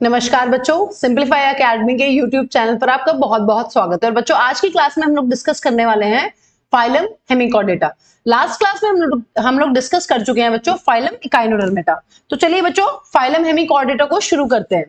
नमस्कार बच्चों, simplify academy के यूट्यूब चैनल पर आपका बहुत बहुत स्वागत है। और बच्चों, आज की क्लास में हम लोग डिस्कस करने वाले हैं फाइलम हेमिकॉर्डेटा। लास्ट क्लास में हम लोग डिस्कस कर चुके हैं बच्चों फाइलम इकाइनोडर्मेटा। तो चलिए बच्चों, फाइलम हेमिकॉर्डेटा को शुरू करते हैं।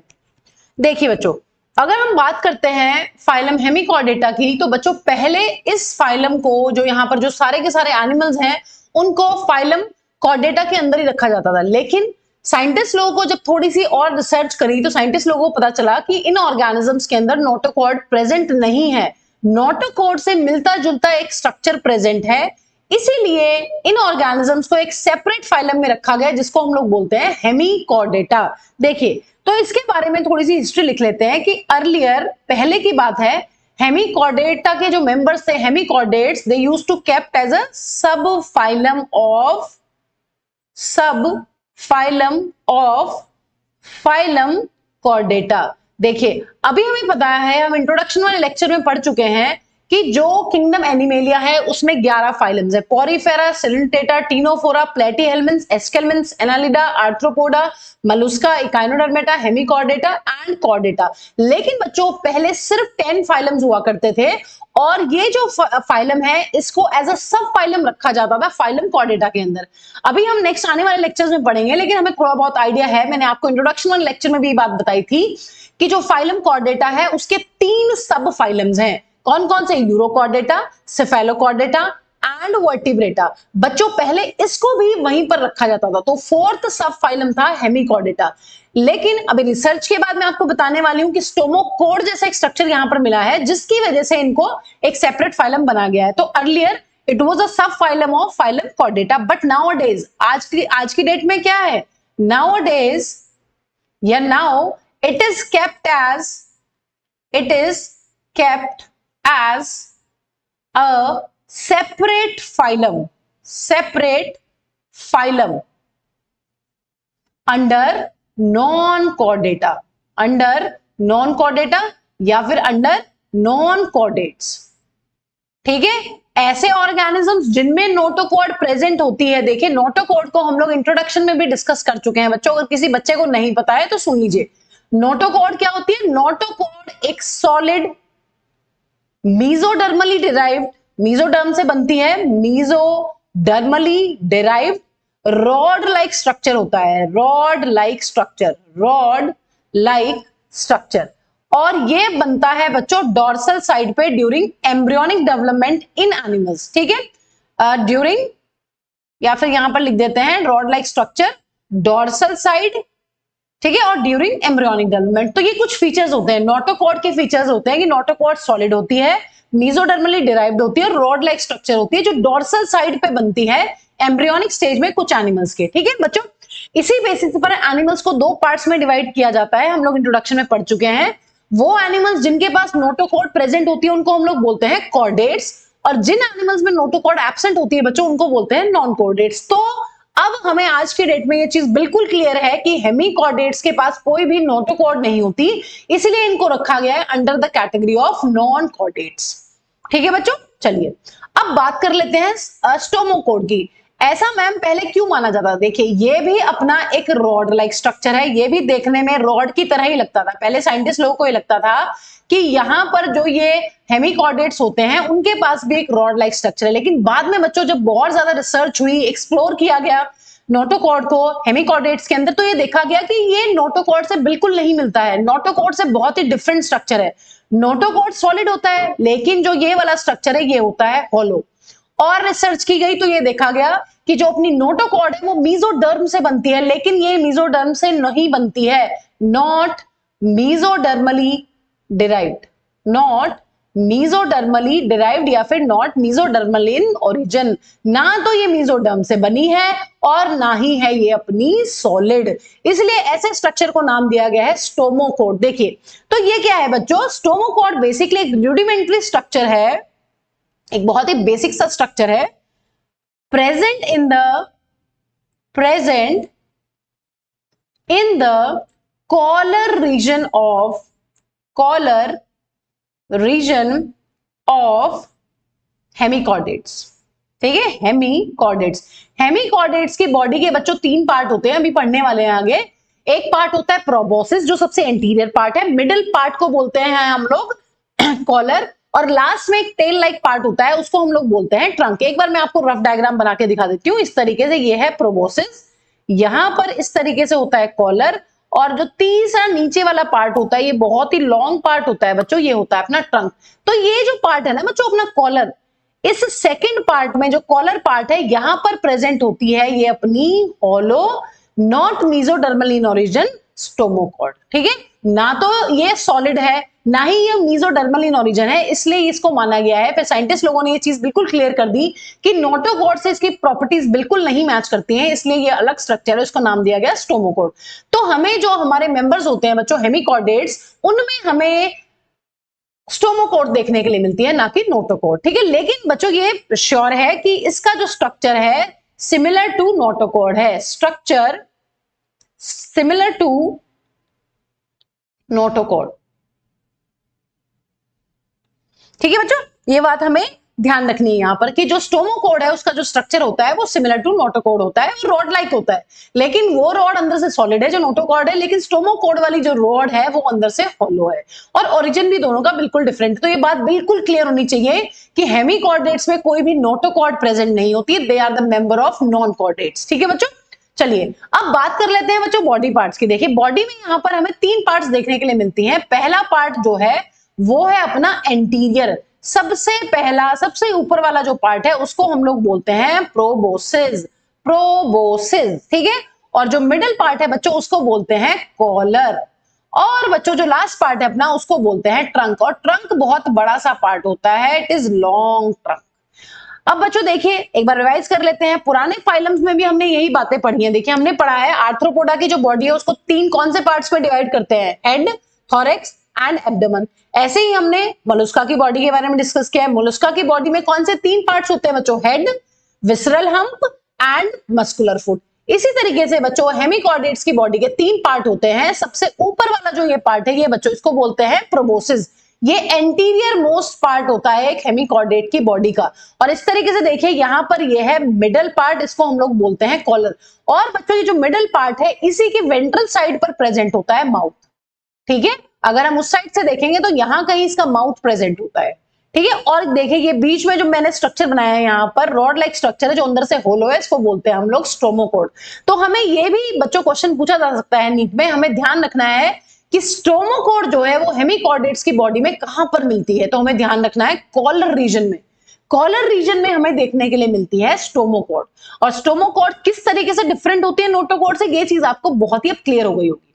देखिए बच्चों, अगर हम बात करते हैं फाइलम हेमिकॉर्डेटा की, तो बच्चों पहले इस फाइलम को, जो यहाँ पर जो सारे के सारे एनिमल्स हैं, उनको फाइलम कॉर्डेटा के अंदर ही रखा जाता था। लेकिन साइंटिस्ट लोगों को जब थोड़ी सी और रिसर्च करी तो साइंटिस्ट लोगों को पता चला कि इन ऑर्गेनिजम्स के अंदर नोटोकॉर्ड प्रेजेंट नहीं है। नोटोकॉर्ड से मिलता जुलता एक स्ट्रक्चर प्रेजेंट है, इसीलिए इन ऑर्गेनिजम्स को एक सेपरेट फाइलम में रखा गया, जिसको हम लोग बोलते हैं हेमिकॉर्डेटा। देखिए, तो इसके बारे में थोड़ी सी हिस्ट्री लिख लेते हैं कि अर्लियर, पहले की बात है, हेमिकॉर्डेटा के जो मेंबर्स थे, hemichordates, they used to kept as a subphylum of phylum Chordata. देखिए, अभी हमें पता है, हम इंट्रोडक्शन वाले लेक्चर में पढ़ चुके हैं कि जो किंगडम एनिमेलिया है उसमें 11 फाइलम्स है। Porifera, coelenterata, ctenophora, platyhelminthes, aschelminthes, annelida, arthropoda, mollusca, echinodermata, hemichordata and chordata. लेकिन बच्चों पहले सिर्फ 10 फाइलम्स हुआ करते थे, और ये जो फाइलम है इसको एज अ सब फाइलम रखा जाता था फाइलम कॉर्डेटा के अंदर। अभी हम नेक्स्ट आने वाले लेक्चर्स में पढ़ेंगे, लेकिन हमें थोड़ा बहुत आइडिया है। मैंने आपको इंट्रोडक्शन वाले लेक्चर में भी ये बात बताई थी कि जो फाइलम कॉर्डेटा है उसके 3 सब फाइलम्स हैं। कौन कौन से? Urochordata, Cephalochordata and vertebrata. बच्चों पहले इसको भी वहीं पर रखा जाता था, तो 4th सब फाइलम था हेमिकॉर्डेटा। लेकिन अभी रिसर्च के बाद मैं आपको बताने वाली हूं कि स्टोमोकोड जैसा एक स्ट्रक्चर यहां पर मिला है, जिसकी वजह से इनको एक सेपरेट फाइलम बना गया है। तो earlier it was a subphylum of phylum Chordata, but now days, आज की डेट में क्या है? नाउ डेज या now it is kept as a separate phylum under non-chordata या फिर अंडर non-chordates। ठीक है, ऐसे ऑर्गेनिजम्स जिनमें नोटोकॉर्ड प्रेजेंट होती है। देखिए, नोटोकॉर्ड को हम लोग इंट्रोडक्शन में भी डिस्कस कर चुके हैं बच्चों, अगर किसी बच्चे को नहीं पता है तो सुन लीजिए। नोटोकॉर्ड क्या होती है? नोटोकॉर्ड एक सॉलिड मीजोडर्मली डिराइव्ड, मीजोडर्म से बनती है, mesodermally derived rod like structure होता है। रॉड लाइक स्ट्रक्चर, और ये बनता है बच्चों डॉर्सल साइड पे during embryonic development in animals. ठीक है, ड्यूरिंग, या फिर यहां पर लिख देते हैं rod like structure dorsal side, ठीक है, और ड्यूरिंग एम्ब्रियोनिक डेवलपमेंट। तो ये कुछ फीचर्स होते हैं, नोटोकॉर्ड के फीचर्स होते हैं कि नोटोकॉर्ड सॉलिड होती है, मीजोडर्मली डिराइव्ड होती है, रॉड लाइक स्ट्रक्चर होती है, जो डॉर्सल साइड पे बनती है एम्ब्रियोनिक स्टेज में कुछ एनिमल्स के। ठीक है बच्चों, इसी बेसिस पर एनिमल्स को 2 पार्ट्स में डिवाइड किया जाता है, हम लोग इंट्रोडक्शन में पढ़ चुके हैं। वो एनिमल्स जिनके पास नोटोकॉर्ड प्रेजेंट होती है उनको हम लोग बोलते हैं कॉर्डेट्स, और जिन एनिमल्स में नोटोकॉर्ड एब्सेंट होती है बच्चों उनको बोलते हैं नॉन कॉर्डेट्स। तो अब हमें आज की डेट में ये चीज बिल्कुल क्लियर है कि हेमिकॉर्डेट्स के पास कोई भी नोटोकॉर्ड नहीं होती, इसलिए इनको रखा गया है under the category of non chordates. ठीक है बच्चों, चलिए अब बात कर लेते हैं स्टोमोकोड की। ऐसा मैम पहले क्यों माना जाता है? देखिए, ये भी अपना एक रॉड लाइक स्ट्रक्चर है, ये भी देखने में रॉड की तरह ही लगता था। पहले साइंटिस्ट लोगों को ये लगता था कि यहां पर जो ये हेमिकॉर्डेट्स होते हैं उनके पास भी एक रॉड लाइक स्ट्रक्चर है। लेकिन बाद में बच्चों जब बहुत ज्यादा रिसर्च हुई, एक्सप्लोर किया गया नोटोकॉर्ड को हेमिकॉर्डेट्स के अंदर, तो ये देखा गया कि ये नोटोकॉर्ड से बिल्कुल नहीं मिलता है। नोटोकॉर्ड से बहुत ही डिफरेंट स्ट्रक्चर है। नोटोकॉर्ड सॉलिड होता है, लेकिन जो ये वाला स्ट्रक्चर है ये होता है हॉलो। और रिसर्च की गई तो ये देखा गया कि जो अपनी नोटोकॉर्ड है वो मीजोडर्म से बनती है, लेकिन ये मीजोडर्म से नहीं बनती है, नॉट मीजोडर्मली डिराइव्ड या फिर नॉट मीजोडर्मल इन ओरिजिन। ना तो ये मीजोडर्म से बनी है और ना ही है ये अपनी सॉलिड, इसलिए ऐसे स्ट्रक्चर को नाम दिया गया है स्टोमोकोड। देखिए, तो ये क्या है बच्चों? स्टोमोकोड बेसिकली एक रूडिमेंट्री स्ट्रक्चर है, एक बहुत ही बेसिक सा स्ट्रक्चर है, present in the collar region of hemichordates. ठीक है, हेमिकॉर्डेट्स की बॉडी के बच्चों 3 पार्ट होते हैं, अभी पढ़ने वाले हैं आगे। एक पार्ट होता है प्रोबोसिस जो सबसे एंटीरियर पार्ट है, मिडिल पार्ट को बोलते हैं हम लोग कॉलर, और लास्ट में एक टेल लाइक पार्ट होता है उसको हम लोग बोलते हैं ट्रंक। एक बार मैं आपको रफ डायग्राम बना के दिखा देती हूँ। इस तरीके से ये है प्रोबोसिस, यहां पर इस तरीके से होता है कॉलर, और जो तीसरा नीचे वाला पार्ट होता है ये बहुत ही लॉन्ग पार्ट होता है बच्चों, ये होता है अपना ट्रंक। तो ये जो पार्ट है ना बच्चों अपना कॉलर, इस सेकंड पार्ट में जो कॉलर पार्ट है यहां पर प्रेजेंट होती है ये अपनी hollow not mesodermal in origin stomochord. ठीक है, ना तो ये सॉलिड है ना ही ये मेसोडर्मल इन ओरिजिन है, इसलिए इसको माना गया है। फिर साइंटिस्ट लोगों ने ये चीज बिल्कुल क्लियर कर दी कि नोटोकॉर्ड से इसकी प्रॉपर्टीज बिल्कुल नहीं मैच करती हैं, इसलिए ये अलग स्ट्रक्चर है, उसका नाम दिया गया स्टोमोकॉर्ड। तो हमें जो हमारे मेंबर्स होते हैं बच्चों हेमिकॉर्डेट्स, उनमें हमें स्टोमोकॉर्ड देखने के लिए मिलती है, ना कि नोटोकॉर्ड। ठीक है, लेकिन बच्चों ये श्योर है कि इसका जो स्ट्रक्चर है सिमिलर टू नोटोकॉर्ड है, स्ट्रक्चर सिमिलर टू नोटोकॉर्ड। ठीक है बच्चों, ये बात हमें ध्यान रखनी है यहाँ पर कि जो स्टोमोकॉर्ड है उसका जो स्ट्रक्चर होता है वो सिमिलर टू नोटोकॉर्ड होता है, रॉड लाइक होता है, लेकिन वो रॉड अंदर से सॉलिड है जो नोटोकॉर्ड है, लेकिन स्टोमोकॉर्ड वाली जो रॉड है वो अंदर से हॉलो है, और ओरिजिन भी दोनों का बिल्कुल डिफरेंट है। तो ये बात बिल्कुल क्लियर होनी चाहिए कि हेमिकॉर्डेट्स में कोई भी नोटोकॉर्ड प्रेजेंट नहीं होती, they are the member of non chordates. ठीक है बच्चों, चलिए अब बात कर लेते हैं बच्चों बॉडी पार्ट्स की। देखिए बॉडी में यहाँ पर हमें 3 पार्ट्स देखने के लिए मिलती हैं। पहला पार्ट जो है वो है अपना एंटीरियर, सबसे पहला सबसे ऊपर वाला जो पार्ट है उसको हम लोग बोलते हैं प्रोबोसिस, प्रोबोसिस। ठीक है, और जो मिडिल पार्ट है बच्चों उसको बोलते हैं कॉलर, और बच्चों जो लास्ट पार्ट है अपना उसको बोलते हैं ट्रंक। और ट्रंक बहुत बड़ा सा पार्ट होता है, इट इज लॉन्ग ट्रंक। अब बच्चों देखिए एक बार रिवाइज कर लेते हैं, पुराने फाइलम्स में भी हमने यही बातें पढ़ी हैं। देखिए हमने पढ़ा है आर्थ्रोपोडा की जो बॉडी है उसको 3 कौन से पार्ट्स में डिवाइड करते हैं, हेड, थोरैक्स एंड एब्डोमेन। ऐसे ही हमने मोलस्का की बॉडी के बारे में डिस्कस किया है। मोलस्का की बॉडी में कौन से 3 पार्ट्स होते हैं बच्चों, head, visceral hump and muscular foot. इसी तरीके से बच्चों हेमिकॉर्डेट्स की बॉडी के 3 पार्ट होते हैं। सबसे ऊपर वाला जो ये पार्ट है ये बच्चों इसको बोलते हैं प्रोबोसिस, ये एंटीरियर मोस्ट पार्ट होता है एक हेमिकॉर्डेट की बॉडी का। और इस तरीके से देखिए यहाँ पर ये है मिडल पार्ट, इसको हम लोग बोलते हैं कॉलर। और बच्चों ये जो मिडल पार्ट है इसी की वेंट्रल साइड पर प्रेजेंट होता है माउथ। ठीक है, अगर हम उस साइड से देखेंगे तो यहां कहीं इसका माउथ प्रेजेंट होता है। ठीक है, और देखिए ये बीच में जो मैंने स्ट्रक्चर बनाया है यहाँ पर रॉड लाइक स्ट्रक्चर है जो अंदर से होलो है, इसको बोलते हैं हम लोग स्टोमोकॉर्ड। तो हमें ये भी बच्चों क्वेश्चन पूछा जा सकता है नीट में, हमें ध्यान रखना है कि स्टोमोकॉर्ड जो है वो हेमिकॉर्डेट्स की बॉडी में कहां पर मिलती है। तो हमें ध्यान रखना है कॉलर रीजन में, कॉलर रीजन में हमें देखने के लिए मिलती है स्टोमोकॉर्ड। और स्टोमोकॉर्ड किस तरीके से डिफरेंट होती है नोटोकॉर्ड से, ये चीज आपको बहुत ही अब क्लियर हो गई होगी।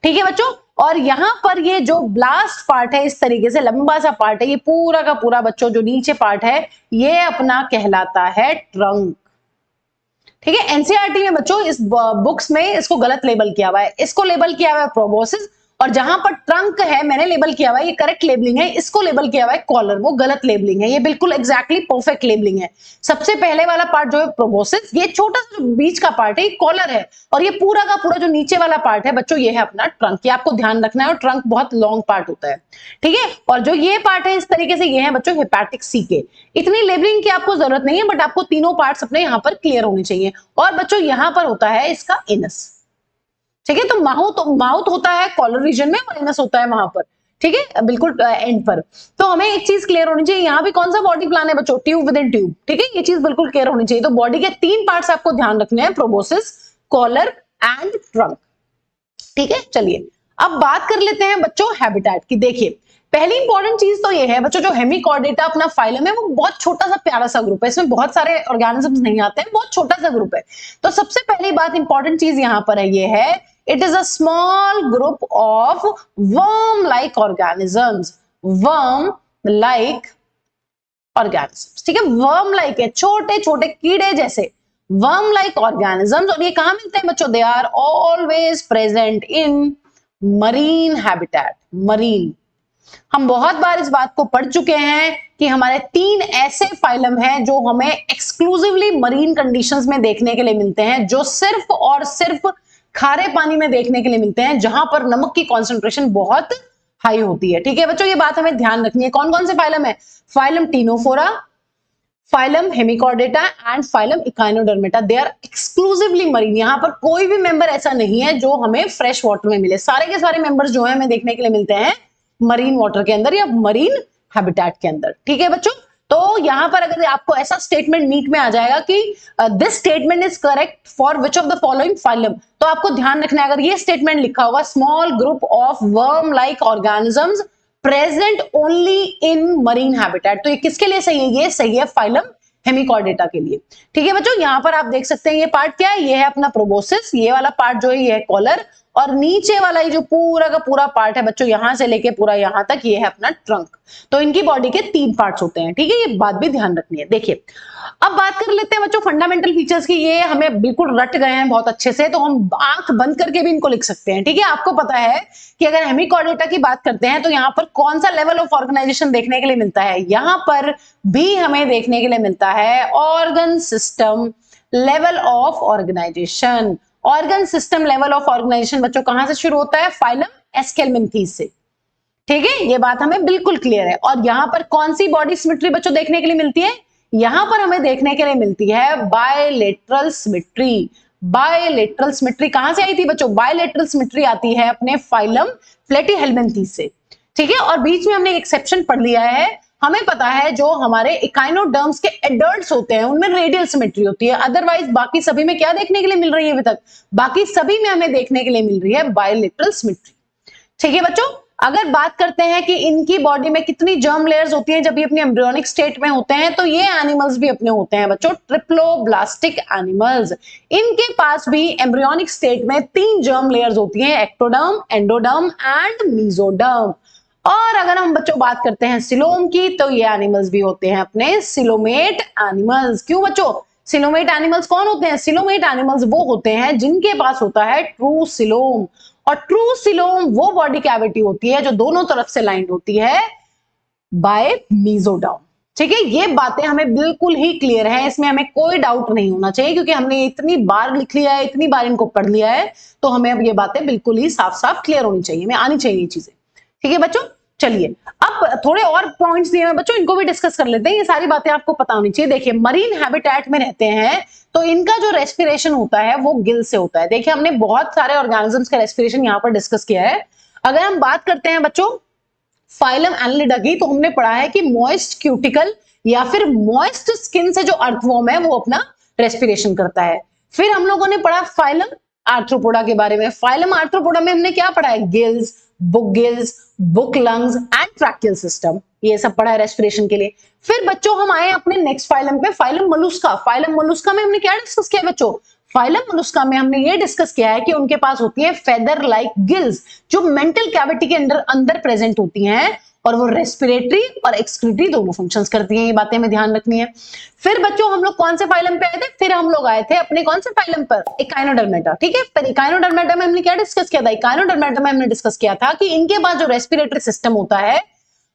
ठीक है बच्चों, और यहां पर ये जो ब्लास्ट पार्ट है इस तरीके से लंबा सा पार्ट है, ये पूरा का पूरा बच्चों जो नीचे पार्ट है ये अपना कहलाता है ट्रंक। ठीक है, एनसीईआरटी में बच्चों इस बुक्स में इसको गलत लेबल किया हुआ है, इसको लेबल किया हुआ है प्रोबोसिस, और जहां पर ट्रंक है मैंने लेबल किया हुआ है, ये करेक्ट लेबलिंग है, इसको लेबल किया हुआ है कॉलर, वो गलत लेबलिंग है। ये बिल्कुल एग्जैक्टली परफेक्ट लेबलिंग है। सबसे पहले वाला पार्ट जो है प्रोबोसिस, ये छोटा सा जो बीच का पार्ट है ये कॉलर है, और ये पूरा का पूरा जो नीचे वाला पार्ट है बच्चों ये है अपना ट्रंक। ये आपको ध्यान रखना है, और ट्रंक बहुत लॉन्ग पार्ट होता है। ठीक है, और जो ये पार्ट है इस तरीके से ये है बच्चों हेपेटिक सीके। इतनी लेबलिंग की आपको जरूरत नहीं है, बट आपको तीनों पार्ट्स अपने यहाँ पर क्लियर होने चाहिए। और बच्चों यहाँ पर होता है इसका एनस। ठीक है, तो माउथ होता है कॉलर रीजन में और एनस होता है वहां पर। ठीक है, बिल्कुल एंड पर। तो हमें एक चीज क्लियर होनी चाहिए, यहाँ भी कौन सा बॉडी प्लान है बच्चों, ट्यूब विद इन ट्यूब। ठीक है, ये चीज बिल्कुल क्लियर होनी चाहिए। तो बॉडी के 3 पार्ट्स आपको ध्यान रखने हैं, प्रोबोसिस, कॉलर एंड ट्रंक। ठीक है, चलिए अब बात कर लेते हैं बच्चों हैबिटेट की। देखिए पहली इंपॉर्टेंट चीज तो ये है बच्चों जो हेमिकॉर्डेटा अपना फाइलम है वो बहुत छोटा सा प्यारा सा ग्रुप है, इसमें बहुत सारे ऑर्गेनिजम्स नहीं आते हैं, बहुत छोटा सा ग्रुप है। तो सबसे पहली बात इंपॉर्टेंट चीज यहां पर है ये है it is a small group of worm like organisms, worm like organisms. ठीक है, वर्म लाइक है, छोटे छोटे कीड़े जैसे वर्म लाइक ऑर्गेनिजम्स। और ये कहां मिलते हैं बच्चों, they are always present in marine habitat. Marine, हम बहुत बार इस बात को पढ़ चुके हैं कि हमारे 3 ऐसे फाइलम हैं जो हमें एक्सक्लूसिवली मरीन कंडीशंस में देखने के लिए मिलते हैं, जो सिर्फ और सिर्फ खारे पानी में देखने के लिए मिलते हैं, जहां पर नमक की कॉन्सेंट्रेशन बहुत हाई होती है। ठीक है बच्चों, ये बात हमें ध्यान रखनी है। कौन कौन से फाइलम है, phylum Ctenophora, phylum Hemichordata and phylum Echinodermata, they are exclusively marine. यहाँ पर कोई भी मेंबर ऐसा नहीं है जो हमें फ्रेश वाटर में मिले, सारे के सारे मेंबर्स जो है हमें देखने के लिए मिलते हैं मरीन वाटर के अंदर या मरीन हैबिटेट के अंदर। ठीक है बच्चों, तो यहां पर अगर आपको ऐसा स्टेटमेंट नीट में आ जाएगा कि this statement is correct for which of the following phylum, तो आपको ध्यान रखना है अगर ये स्टेटमेंट लिखा होगा small group of worm like organisms present only in marine habitat, तो ये किसके लिए सही है? ये सही है फाइलम हेमिकॉर्डेटा के लिए। ठीक है बच्चों, यहां पर आप देख सकते हैं ये पार्ट क्या है, ये है अपना प्रोबोसिस, ये वाला पार्ट जो है ये है कॉलर, और नीचे वाला ये जो पूरा का पूरा पार्ट है बच्चों यहां से लेके पूरा यहां तक ये है अपना ट्रंक। तो इनकी बॉडी के 3 पार्ट्स होते हैं। ठीक है, ये बात भी ध्यान रखनी है। देखिए अब बात कर लेते हैं बच्चों फंडामेंटल फीचर्स की, ये हमें बिल्कुल रट गए हैं बहुत अच्छे से, तो हम आंख बंद करके भी इनको लिख सकते हैं। ठीक है, आपको पता है कि अगर हेमिकॉर्डेटा की बात करते हैं तो यहाँ पर कौन सा लेवल ऑफ ऑर्गेनाइजेशन देखने के लिए मिलता है? यहाँ पर भी हमें देखने के लिए मिलता है organ system level of organisation. Organ system level of organisation बच्चों कहां से शुरू होता है? फाइलम एस्केलमेंथीज से। ठीक है, ये बात हमें बिल्कुल क्लियर है। और यहां पर कौन सी बॉडी सिमेट्री बच्चों देखने के लिए मिलती है? यहां पर हमें देखने के लिए मिलती है बायलेटरल सिमेट्री। बायलेटरल सिमेट्री कहां से आई थी बच्चों? बायलेटरल सिमेट्री आती है अपने फाइलम प्लेटीहेल्मिन्थीज से। ठीक है, और बीच में हमने एक एक्सेप्शन पढ़ लिया है, हमें पता है जो हमारे इकाइनोडर्म्स के एडल्ट्स होते हैं उनमें रेडियल सिमेट्री होती है, अदरवाइज बाकी सभी में क्या देखने के लिए मिल रही है? अभी तक बाकी सभी में हमें देखने के लिए मिल रही है बायलेटरल सिमेट्री। ठीक है बच्चों, अगर बात करते हैं कि इनकी बॉडी में कितनी जर्म लेयर्स होती हैं जब ये अपने एम्ब्रियोनिक स्टेट में होते हैं, तो ये एनिमल्स भी अपने होते हैं बच्चों ट्रिप्लोब्लास्टिक एनिमल्स। इनके पास भी एम्ब्रियोनिक स्टेट में 3 जर्म लेयर्स होती हैं, एक्टोडर्म, एंडोडर्म एंड मीजोडर्म। और अगर हम बच्चों बात करते हैं सिलोम की, तो ये एनिमल्स भी होते हैं अपने सिलोमेट एनिमल्स। क्यों बच्चों? सिलोमेट एनिमल्स कौन होते हैं? सिलोमेट एनिमल्स वो होते हैं जिनके पास होता है ट्रू सिलोम, और ट्रू सिलोम वो बॉडी कैविटी होती है जो दोनों तरफ से लाइंड होती है बाय मीजोडर्म। ठीक है, ये बातें हमें बिल्कुल ही क्लियर है, इसमें हमें कोई डाउट नहीं होना चाहिए क्योंकि हमने इतनी बार लिख लिया है, इतनी बार इनको पढ़ लिया है, तो हमें अब ये बातें बिल्कुल ही साफ साफ क्लियर होनी चाहिए, हमें आनी चाहिए ये चीजें। ठीक है बच्चों, चलिए अब थोड़े और पॉइंट्स दिए हैं बच्चों, इनको भी डिस्कस कर लेते हैं। ये सारी बातें आपको पता होनी चाहिए। देखिए मरीन हैबिटेट में रहते हैं तो इनका जो रेस्पिरेशन होता है वो गिल से होता है। देखिए हमने बहुत सारे ऑर्गेनिजम्स का रेस्पिरेशन यहाँ पर डिस्कस किया है। अगर हम बात करते हैं बच्चों फाइलम एनालिडा की, तो हमने पढ़ा है कि मॉइस्ट क्यूटिकल या फिर मॉइस्ट स्किन से जो अर्थवॉर्म है वो अपना रेस्पिरेशन करता है। फिर हम लोगों ने पढ़ा फाइलम आर्थ्रोपोडा के बारे में। फाइलम आर्थ्रोपोडा में हमने क्या पढ़ा है? Gills, book gills, book lungs and tracheal system, ये सब पढ़ा है रेस्पिरेशन के लिए। फिर बच्चों हम आए अपने नेक्स्ट फाइलम पे, फाइलम मोलुस्का। फाइलम मोलुस्का में हमने क्या डिस्कस किया बच्चों? फाइलम मोलुस्का में हमने ये डिस्कस किया है कि उनके पास होती है फेदर लाइक गिल्स जो मेंटल कैविटी के अंदर प्रेजेंट होती हैं, और वो रेस्पिरेटरी और एक्सक्रीटरी दोनों फंक्शंस करती हैं। ये बातें हमें ध्यान रखनी है। फिर बच्चों हम लोग कौन से फाइलम पे आए थे? फिर हम लोग आए थे अपने कौन से फाइलम पर? इकाइनोडर्मेटा। ठीक है, पर इकाइनोडर्मेटा में हमने क्या डिस्कस किया था? इकाइनोडर्मेटा में हमने डिस्कस किया था कि इनके पास जो रेस्पिरेटरी सिस्टम होता है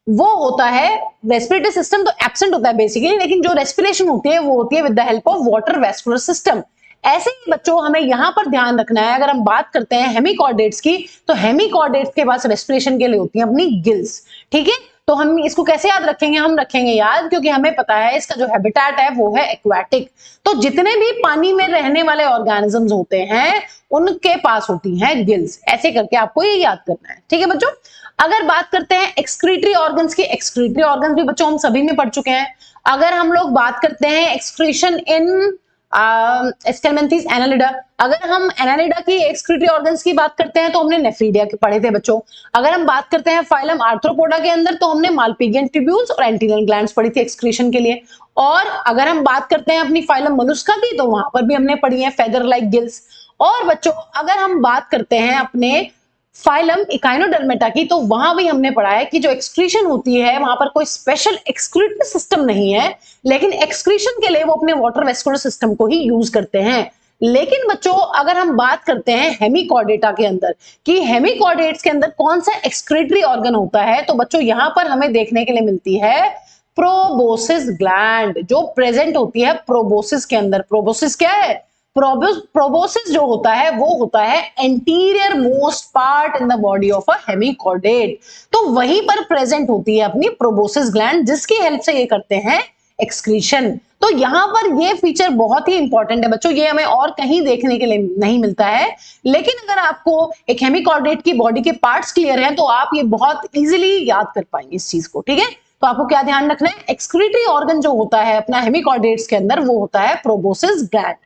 वो होता है, रेस्पिरेटरी सिस्टम तो एब्सेंट होता है बेसिकली, लेकिन जो रेस्पिरेशन होती है वो होती है with the help of water vascular system. ऐसे ही बच्चों हमें यहां पर ध्यान रखना है, अगर हम बात करते हैं हेमिकॉर्डेट्स की, तो हेमिकॉर्डेट्स के पास रेस्पिरेशन के लिए होती है अपनी गिल्स। ठीक है, तो हम इसको कैसे याद रखेंगे? हम रखेंगे याद क्योंकि हमें पता है इसका जो हैबिटेट है वो है एक्वाटिक। तो जितने भी पानी में रहने वाले ऑर्गेनिजम्स होते हैं उनके पास होती हैं गिल्स। ऐसे करके आपको ये याद करना है। ठीक है बच्चों, अगर बात करते हैं एक्सक्रीटरी ऑर्गन्स की, एक्सक्रीटरी ऑर्गन्स भी बच्चों हम सभी में पढ़ चुके हैं। अगर हम लोग बात करते हैं एक्सक्रीशन इन एस्केलमेंथीज एनालिडा, अगर हम एनालिडा की एक्सक्रीटरी ऑर्गन्स की बात करते हैं तो हमने नेफ्रीडिया के पढ़े थे बच्चों। अगर हम बात करते हैं फाइलम आर्थ्रोपोडा के अंदर तो हमने मालपिगियन ट्यूब्यूल्स और एंटीरियर ग्लैंड्स पढ़ी थी एक्सक्रीशन के लिए। और अगर हम बात करते हैं अपनी फाइलम मोलुस्का की, तो वहां पर भी हमने पढ़ी है फेदर लाइक गिल्स। और बच्चों अगर हम बात करते हैं अपने फाइलम इकाइनोडर्मेटा की, तो वहां भी हमने पढ़ा है कि जो एक्सक्रीशन होती है वहां पर कोई स्पेशल एक्सक्रीटरी सिस्टम नहीं है, लेकिन एक्सक्रीशन के लिए वो अपने वाटर वेस्कुलर सिस्टम को ही यूज करते हैं। लेकिन बच्चों अगर हम बात करते हैं हेमिकॉर्डेटा के अंदर कि हेमिकॉर्डेट्स के अंदर कौन सा एक्सक्रीटरी ऑर्गन होता है, तो बच्चों यहां पर हमें देखने के लिए मिलती है प्रोबोसिस ग्लैंड, जो प्रेजेंट होती है प्रोबोसिस के अंदर। प्रोबोसिस क्या है? प्रोबोसिस जो होता है वो होता है anterior most part in the body of a hemichordate. तो वहीं पर प्रेजेंट होती है अपनी प्रोबोसिस ग्लैंड, जिसकी हेल्प से ये करते हैं एक्सक्रीशन। तो यहां पर ये फीचर बहुत ही इंपॉर्टेंट है बच्चों, ये हमें और कहीं देखने के लिए नहीं मिलता है, लेकिन अगर आपको एक हेमिकॉर्डेट की बॉडी के पार्ट्स क्लियर हैं तो आप ये बहुत इजीली याद कर पाएंगे इस चीज को, ठीक है। तो आपको क्या ध्यान रखना है, एक्सक्रीटरी ऑर्गन जो होता है अपना हेमिकॉर्डेट्स के अंदर वो होता है प्रोबोसिस ग्लैंड,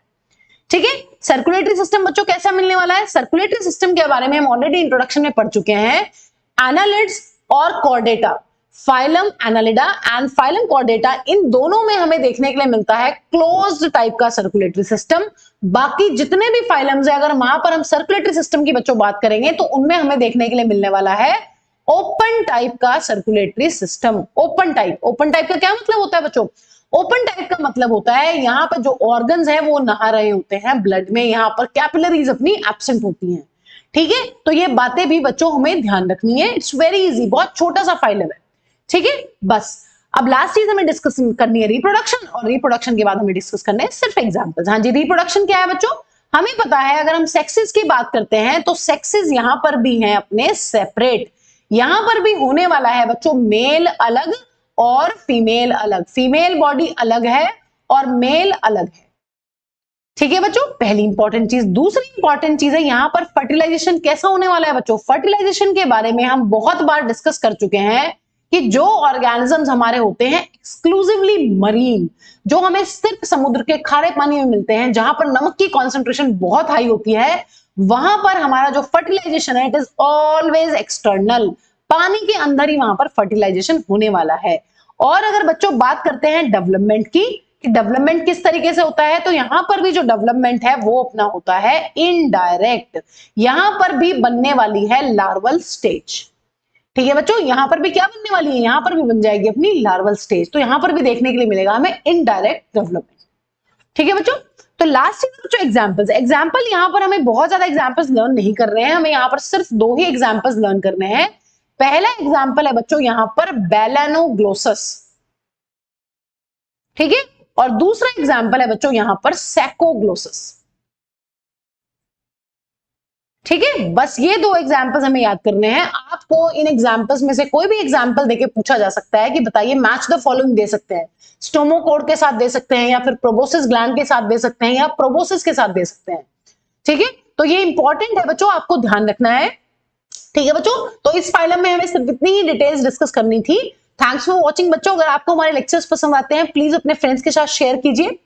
ठीक है। सर्कुलेटरी सिस्टम बच्चों कैसा मिलने वाला है, सर्कुलेटरी सिस्टम के बारे में हम ऑलरेडी इंट्रोडक्शन में पढ़ चुके हैं। एनालिड्स और Chordata, phylum Annelida and phylum Chordata, इन दोनों में हमें देखने के लिए मिलता है क्लोज्ड टाइप का सर्कुलेटरी सिस्टम। बाकी जितने भी फाइलम्स है अगर वहां पर हम सर्कुलेटरी सिस्टम की बच्चों बात करेंगे तो उनमें हमें देखने के लिए मिलने वाला है ओपन टाइप का सर्कुलेटरी सिस्टम। ओपन टाइप का क्या मतलब होता है बच्चों, ओपन टाइप का मतलब होता है यहाँ पर जो ऑर्गन्स हैं वो नहा रहे होते हैं ब्लड में, यहाँ पर कैपिलरीज अपनी एब्सेंट होती हैं, ठीक है। तो ये बातें भी बच्चों हमें ध्यान रखनी है, इट्स वेरी इजी, बहुत छोटा सा फाइलम है, ठीक है। बस अब लास्ट चीज हमें डिस्कस करनी है रिप्रोडक्शन, और रिप्रोडक्शन के बाद हमें डिस्कस करने हैं सिर्फ एग्जांपल्स। हाँ जी, रिप्रोडक्शन क्या है बच्चों, हमें पता है अगर हम सेक्सेस की बात करते हैं तो सेक्सेस यहां पर भी हैं अपने सेपरेट, यहां पर भी होने वाला है बच्चों मेल अलग और फीमेल अलग, फीमेल बॉडी अलग है और मेल अलग है, ठीक है बच्चों, पहली इंपॉर्टेंट चीज। दूसरी इंपॉर्टेंट चीज है यहां पर फर्टिलाइजेशन कैसा होने वाला है बच्चों। फर्टिलाइजेशन के बारे में हम बहुत बार डिस्कस कर चुके हैं कि जो ऑर्गेनिजम्स हमारे होते हैं एक्सक्लूसिवली मरीन, जो हमें सिर्फ समुद्र के खारे पानी में मिलते हैं, जहां पर नमक की कॉन्सेंट्रेशन बहुत हाई होती है, वहां पर हमारा जो फर्टिलाइजेशन है इट इज ऑलवेज एक्सटर्नल, पानी के अंदर ही वहां पर फर्टिलाइजेशन होने वाला है। और अगर बच्चों बात करते हैं डेवलपमेंट की, डेवलपमेंट किस तरीके से होता है, तो यहां पर भी जो डेवलपमेंट है वो अपना होता है इनडायरेक्ट, यहां पर भी बनने वाली है लार्वल स्टेज, ठीक है बच्चों, यहां पर भी क्या बनने वाली है, यहां पर भी बन जाएगी अपनी लार्वल स्टेज, तो यहां पर भी देखने के लिए मिलेगा हमें इनडायरेक्ट डेवलपमेंट, ठीक है बच्चों। तो लास्ट चीज बच्चों एग्जांपल्स, एग्जांपल यहां पर हमें बहुत ज्यादा एग्जांपल्स लर्न नहीं कर रहे हैं, हमें यहां पर सिर्फ 2 ही एग्जांपल्स लर्न करने हैं। पहला एग्जांपल है बच्चों यहां पर बेलेनोग्लोसस, ठीक है, और दूसरा एग्जांपल है बच्चों यहां पर सैकोग्लोसस, ठीक है। बस ये 2 एग्जांपल्स हमें याद करने हैं। आपको इन एग्जांपल्स में से कोई भी एग्जांपल देके पूछा जा सकता है कि बताइए मैच द फॉलोइंग दे सकते हैं, स्टोमोकोड के साथ दे सकते हैं या फिर प्रोबोसिस ग्लैंड के साथ दे सकते हैं या प्रोबोसिस के साथ दे सकते हैं, ठीक है। तो ये इंपॉर्टेंट है बच्चों, आपको ध्यान रखना है, ठीक है बच्चों। तो इस फाइलम में हमें सिर्फ इतनी ही डिटेल्स डिस्कस करनी थी। थैंक्स फॉर वॉचिंग बच्चों, अगर आपको हमारे लेक्चर्स पसंद आते हैं प्लीज अपने फ्रेंड्स के साथ शेयर कीजिए।